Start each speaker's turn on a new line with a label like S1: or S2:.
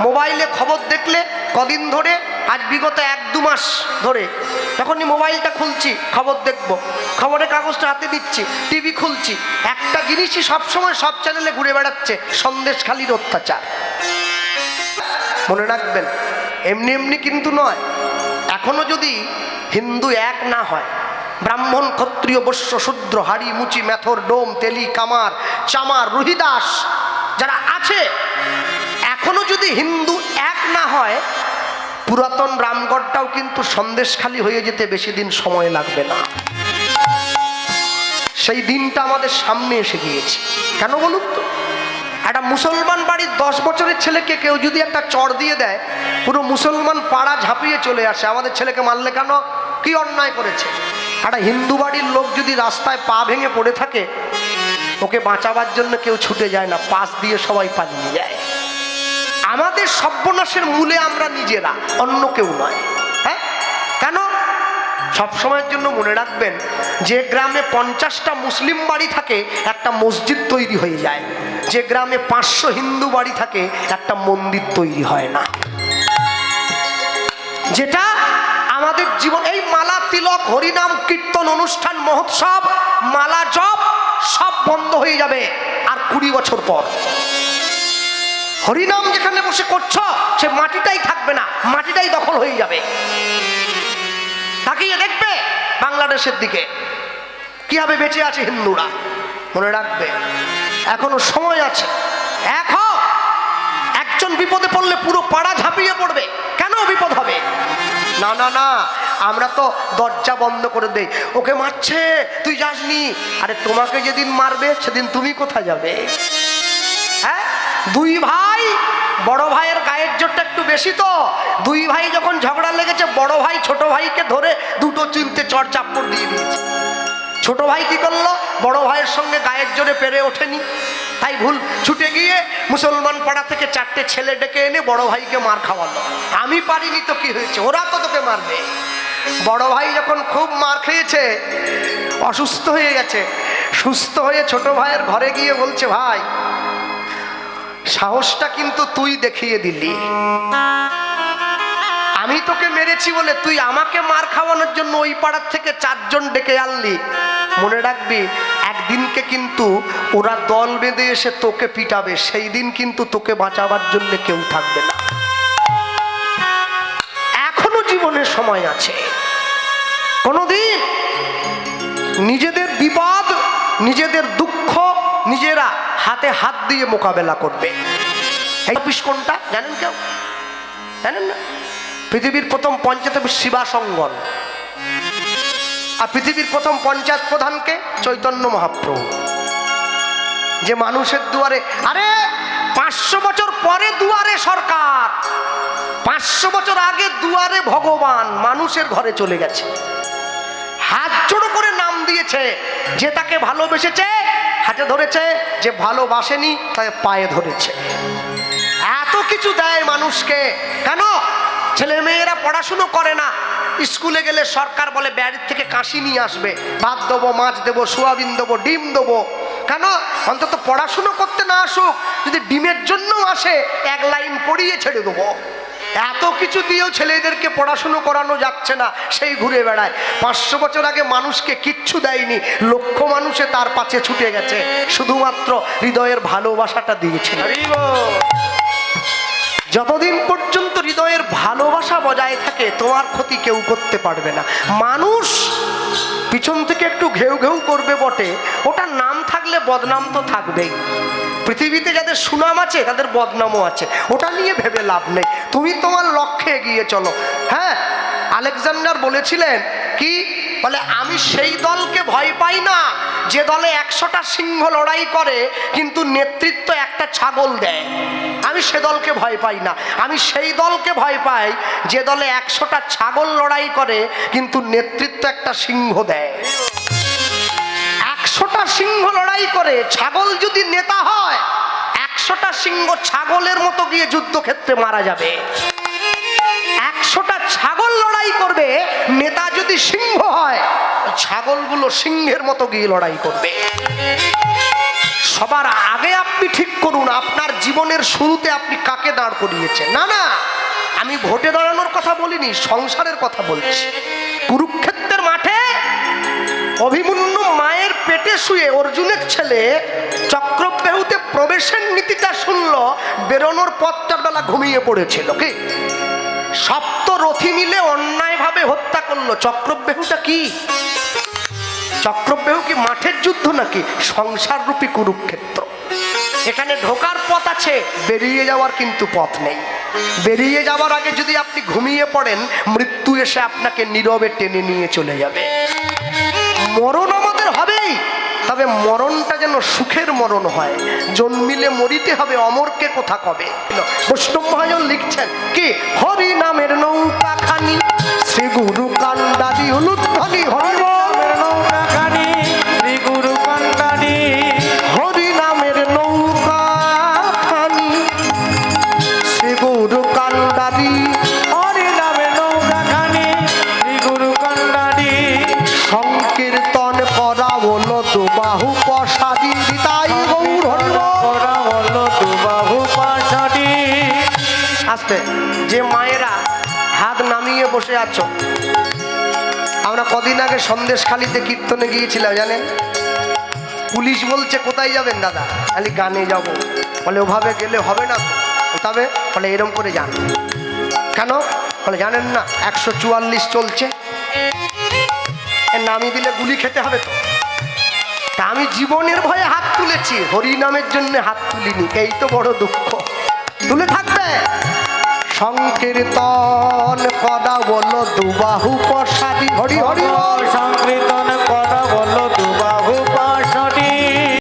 S1: মোবাইলে খবর দেখলে কদিন ধরে, আজ বিগত 1-2 মাস ধরে যখনই মোবাইলটা খুলছি খবর দেখব, খবরের কাগজটা হাতে দিচ্ছি, টিভি খুলছি, একটা জিনিসই সবসময় সব চ্যানেলে ঘুরে বেড়াচ্ছে, সন্দেশখালীর অত্যাচার। মনে রাখবেন, এমনি এমনি কিন্তু নয়। এখনো যদি হিন্দু এক না হয়, ব্রাহ্মণ ক্ষত্রিয় বৈশ্য শূদ্র হাড়ি মুচি মেথর ডোম তেলি কামার চামার রুহিদাস যারা আছে, এখনো যদি হিন্দু এক না হয়, পুরাতন রামগড়টাও কিন্তু সন্দেশখালী হয়ে যেতে বেশি দিন সময় লাগবে না। সেই দিনটা আমাদের সামনে এসে গিয়েছে। কেন বলুন তো? একটা মুসলমান বাড়ির 10 বছরের ছেলেকে কেউ যদি একটা চড় দিয়ে দেয়, পুরো মুসলমান পাড়া ঝাঁপিয়ে চলে আসে, আমাদের ছেলেকে মারলে কেন, কি অন্যায় করেছে। একটা হিন্দু বাড়ির লোক যদি রাস্তায় পা ভেঙে পড়ে থাকে, ওকে বাঁচাবার জন্য কেউ ছুটে যায় না, পাশ দিয়ে সবাই পালিয়ে যায়। আমাদের সর্বনাশের মূলে আমরা নিজেরা, অন্য কেউ নয়। হ্যাঁ, কেন? সবসময়ের জন্য মনে রাখবেন, যে গ্রামে 50টা মুসলিম বাড়ি থাকে একটা মসজিদ তৈরি হয়ে যায়, যে গ্রামে 500 হিন্দু বাড়ি থাকে একটা মন্দির তৈরি হয় না। যেটা আমাদের জীবন, এই মালা তিলক হরিনাম কীর্তন অনুষ্ঠান মহোৎসব মালা জপ সব বন্ধ হয়ে যাবে আর 20 বছর পর। হরিনাম যেখানে বসে করছ সে মাটিটাই থাকবে না, মাটিটাই দখল হয়ে যাবে। তাকিয়ে দেখবে বাংলাদেশের দিকে কিভাবে বেঁচে আছে হিন্দুরা। মনে রাখবে, এখনো সময় আছে। এখন একজন বিপদে পড়লে পুরো পাড়া ঝাঁপিয়ে পড়বে। কেন বিপদ হবে? না না না, আমরা তো দরজা বন্ধ করে দেই, ওকে মারছে তুই যাসনি। আরে তোমাকে যেদিন মারবে সেদিন তুমি কোথায় যাবে? হ্যাঁ, 2 ভাই, বড় ভাইয়ের গায়ের জোরটা একটু বেশি, তো 2 ভাই যখন ঝগড়া লেগেছে, বড় ভাই ছোট ভাইকে ধরে 2টো চিমটে চড় চাপ্পড় দিয়ে দিয়েছে। ছোট ভাই কি করলো? বড় ভাইয়ের সঙ্গে গায়ের জোরে পেরে ওঠেনি, তাই ভুল ছুটে গিয়ে মুসলমান পাড়া থেকে 4টে ছেলে ডেকে এনে বড় ভাইকে মার খাওয়ালো। আমি পারিনি তো কি হয়েছে, ওরা তো তোকে মারবে। বড় ভাই যখন খুব মার খেয়েছে, অসুস্থ হয়ে গেছে, সুস্থ হয়ে ছোট ভাইয়ের ঘরে গিয়ে বলছে, ভাই সাহসটা কিন্তু তুই দেখিয়ে দিলি, আমি তোকে মেরেছি বলে তুই আমাকে মার খাওয়ানোর জন্য ওই পাড়ার থেকে 4 জন ডেকে আনলি। মনে রাখবি, একদিনকে কিন্তু ওরা দল বেঁধে এসে তোকে পিটাবে, সেই দিন কিন্তু তোকে বাঁচাবার জন্য কেউ থাকবে না। এখনো জীবনের সময় আছে। কোনদিন নিজেদের বিপদ, নিজেদের দুঃখ নিজেরা হাতে হাত দিয়ে মোকাবেলা করবে। এই অফিস কোনটা জানেন কেউ? জানেন না? পৃথিবীর প্রথম পঞ্চায়েত অফিস শিবাসঙ্গন। আর পৃথিবীর প্রথম পঞ্চায়েত প্রধানকে? চৈতন্য মহাপ্রভু। যে মানুষের দুয়ারে, আরে 500 বছর পরে দুয়ারে সরকার, 500 বছর আগে দুয়ারে ভগবান মানুষের ঘরে চলে গেছে, হাত জোড়ো করে নাম দিয়েছে। যে তাকে ভালোবেসেছে হাতে ধরেছে, যে ভালোবাসেনি তাকে পায়ে ধরেছে। এত কিছু দেয় মানুষকে। কেন? ছেলে মেয়েরা পড়াশুনো করে না, স্কুলে গেলে সরকার বলে বাড়ির থেকে কাশি নিয়ে আসবে, ভাত দেবো, মাছ দেবো, সোয়াবিন দেবো, ডিম দেবো। কেন? অন্তত পড়াশুনো করতে না আসুক, যদি ডিমের জন্য আসে 1 লাইন পড়িয়ে ছেড়ে দেবো। এত কিছু দিয়েও ছেলেদেরকে পড়াশুনো করানো যাচ্ছে না, সেই ঘুরে বেড়ায়। 500 বছর আগে মানুষকে কিচ্ছু দেয়নি, লক্ষ মানুষে তার পাশে ছুটে গেছে, শুধুমাত্র হৃদয়ের ভালোবাসাটা দিয়েছে। যতদিন পর্যন্ত হৃদয়ের ভালোবাসা বজায় থাকে, তোমার ক্ষতি কেউ করতে পারবে না। মানুষ পিছন থেকে একটু ঘেউ ঘেউ করবে বটে, ওটা নাম থাকলে বদনাম তো থাকবেই। পৃথিবীতে যাদের সুনাম আছে তাদের বদনামও আছে, ওটা নিয়ে ভেবে লাভ নেই। তুমি তোমার লক্ষ্যে এগিয়ে চলো। হ্যাঁ, আলেকজান্ডার বলেছিলেন কি, বলে আমি সেই দলকে ভয় পাই না যে দলে 100টা সিংহ লড়াই করে কিন্তু নেতৃত্ব একটা ছাগল দেয়। আমি সে দলকে ভয় পাই না, আমি সেই দলকে ভয় পাই যে দলে 100টা ছাগল লড়াই করে কিন্তু নেতৃত্ব একটা সিংহ দেয়। 100টা সিংহ লড়াই করে, ছাগল যদি নেতা হয় 100টা সিংহ ছাগলের মতো গিয়ে যুদ্ধক্ষেত্রে মারা যাবে। 100টা ছাগল লড়াই করবে, নেতা যদি সিংহ হয় ছাগলগুলো সিংহের মতো গিয়ে লড়াই করবে। সবার আগে আপনি ঠিক করুন আপনার জীবনের শুরুতে আপনি কাকে দাঁড় করিয়েছেন। না না, আমি ভোটে দাঁড়ানোর কথা বলিনি, সংসারের কথা বলছি। কুরুক্ষেত্রের মাঠে অভিমন্যু মায়ের পেটে শুয়ে অর্জুনের ছেলে চক্রব্যাহুতে প্রবেশের নীতিটা শুনল, বেরোনোর পথটার বেলা ঘুমিয়ে পড়েছিল। কি সপ্তরথী মিলে অন্যায়ভাবে হত্যা করলো। চক্রব্যাহুটা কি? চক্রব্যাহু কি মাঠের যুদ্ধ নাকি? সংসার রূপী কুরুক্ষেত্র। এখানে ঢোকার পথ আছে, বেরিয়ে যাওয়ার কিন্তু পথ নেই। বেরিয়ে যাওয়ার আগে যদি আপনি ঘুমিয়ে পড়েন, মৃত্যু এসে আপনাকে নীরবে টেনে নিয়ে চলে যাবে। মরণ আমাদের হবেই, তবে মরণটা যেন সুখের মরণ হয়। জন্মিলে মরিতে হবে, অমরকে কোথা কবে। বৈষ্ণব মহাজন লিখছেন কি, হরি নামের নৌকা খানি শ্রী গুরু কান্ডারি উলুধ্বনি। হরি নামের নৌকা খানি শ্রী গুরু কান্ডারি, হরি নামের নৌকা খানি শ্রী গুরু কান্ডারি, হরি নামের নৌকা খানি শ্রী গুরু কান্ডারি, সংকীর্তন করা হলো দুবাহু প্রসাদী। তাই গৌর হরি করা হলো দুবাহু প্রসাদী। আস্তে, যে মায়েরা হাত নামিয়ে বসে আছো, আমরা কদিন আগে সন্দেশখালিতে কীর্তনে গিয়েছিলাম জানেন। পুলিশ বলছে কোথায় যাবেন দাদা? খালি গানে যাব। বলে ওভাবে গেলে হবে না, তবে বলে এরম করে যান। কেন? বলে জানেন না 144 চলছে, নামিয়ে দিলে গুলি খেতে হবে তো। তা আমি জীবনের ভয়ে হাত তুলেছি, হরি নামের জন্য হাত তুলিনি। এই তো বড় দুঃখ। তুলে থাকবে। সংকীর্তন করা বলো দুবাহু প্রসাদী। হরি হরি বল। সংকীর্তন করা বলো